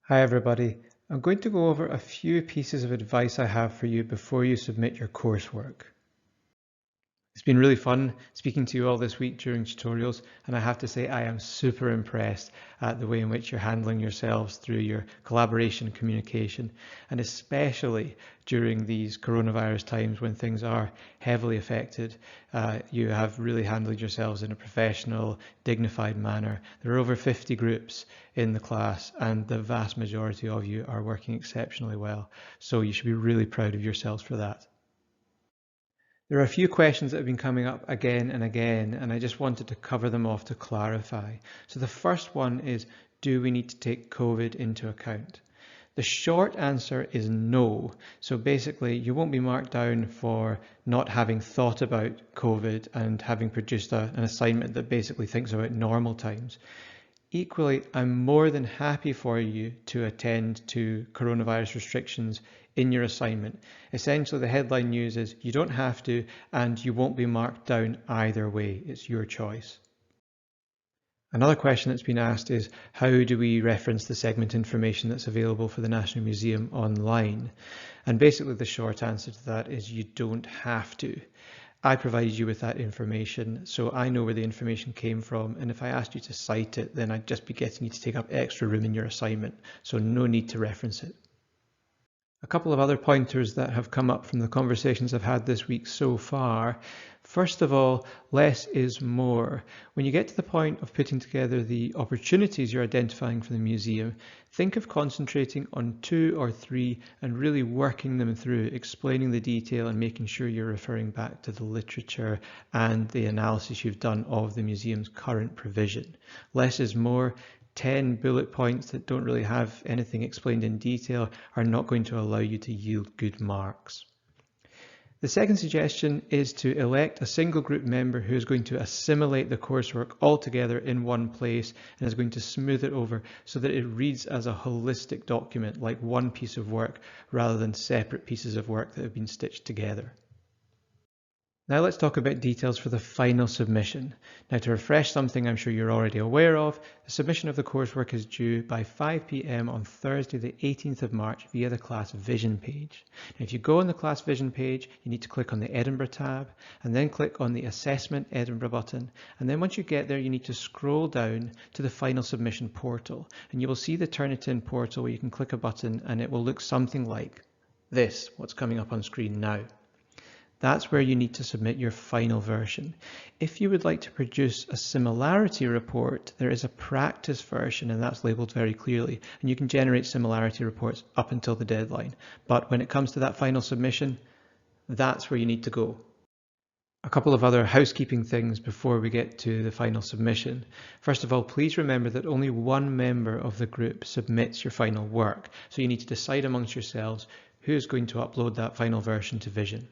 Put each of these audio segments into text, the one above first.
Hi everybody. I'm going to go over a few pieces of advice I have for you before you submit your coursework. It's been really fun speaking to you all this week during tutorials, and I have to say I am super impressed at the way in which you're handling yourselves through your collaboration and communication, and especially during these coronavirus times when things are heavily affected. You have really handled yourselves in a professional, dignified manner. There are over 50 groups in the class, and the vast majority of you are working exceptionally well, so you should be really proud of yourselves for that. There are a few questions that have been coming up again and again, and I just wanted to cover them off to clarify. So the first one is, do we need to take COVID into account? The short answer is no. So basically, you won't be marked down for not having thought about COVID and having produced an assignment that basically thinks about normal times. Equally, I'm more than happy for you to attend to coronavirus restrictions in your assignment. Essentially, the headline news is you don't have to, and you won't be marked down either way. It's your choice. Another question that's been asked is, how do we reference the segment information that's available for the National Museum online? And basically the short answer to that is you don't have to. I provided you with that information, so I know where the information came from, and if I asked you to cite it, then I'd just be getting you to take up extra room in your assignment, so no need to reference it. A couple of other pointers that have come up from the conversations I've had this week so far. First of all, less is more. When you get to the point of putting together the opportunities you're identifying for the museum, think of concentrating on 2 or 3 and really working them through, explaining the detail and making sure you're referring back to the literature and the analysis you've done of the museum's current provision. Less is more. 10 bullet points that don't really have anything explained in detail are not going to allow you to yield good marks. The second suggestion is to elect a single group member who is going to assimilate the coursework all together in one place and is going to smooth it over so that it reads as a holistic document, like one piece of work rather than separate pieces of work that have been stitched together. Now let's talk about details for the final submission. Now, to refresh something I'm sure you're already aware of, the submission of the coursework is due by 5 p.m. on Thursday the 18th of March via the Class Vision page. Now, if you go on the Class Vision page, you need to click on the Edinburgh tab and then click on the Assessment Edinburgh button. And then once you get there, you need to scroll down to the final submission portal, and you will see the Turnitin portal where you can click a button and it will look something like this, what's coming up on screen now. That's where you need to submit your final version. If you would like to produce a similarity report, there is a practice version, and that's labeled very clearly, and you can generate similarity reports up until the deadline. But when it comes to that final submission, that's where you need to go. A couple of other housekeeping things before we get to the final submission. First of all, please remember that only one member of the group submits your final work, so you need to decide amongst yourselves who's going to upload that final version to Vision.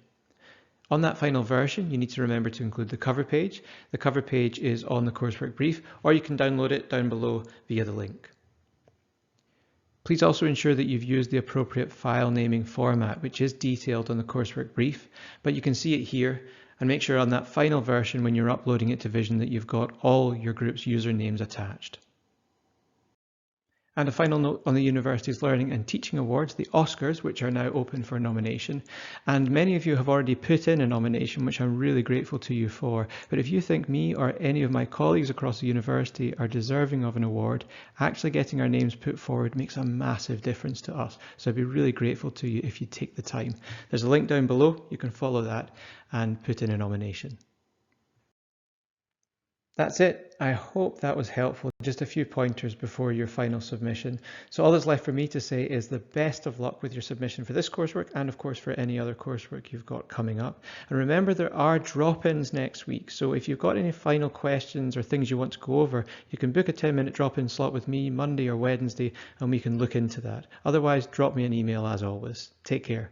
On that final version, you need to remember to include the cover page. The cover page is on the coursework brief, or you can download it down below via the link. Please also ensure that you've used the appropriate file naming format, which is detailed on the coursework brief, but you can see it here, and make sure on that final version when you're uploading it to Vision that you've got all your group's usernames attached. And a final note on the University's Learning and Teaching Awards, the Oscars, which are now open for nomination. And many of you have already put in a nomination, which I'm really grateful to you for. But if you think me or any of my colleagues across the university are deserving of an award, actually getting our names put forward makes a massive difference to us. So I'd be really grateful to you if you take the time. There's a link down below. You can follow that and put in a nomination. That's it. I hope that was helpful. Just a few pointers before your final submission. So all that's left for me to say is the best of luck with your submission for this coursework and of course for any other coursework you've got coming up. And remember, there are drop-ins next week. So if you've got any final questions or things you want to go over, you can book a 10-minute drop-in slot with me Monday or Wednesday and we can look into that. Otherwise, drop me an email as always. Take care.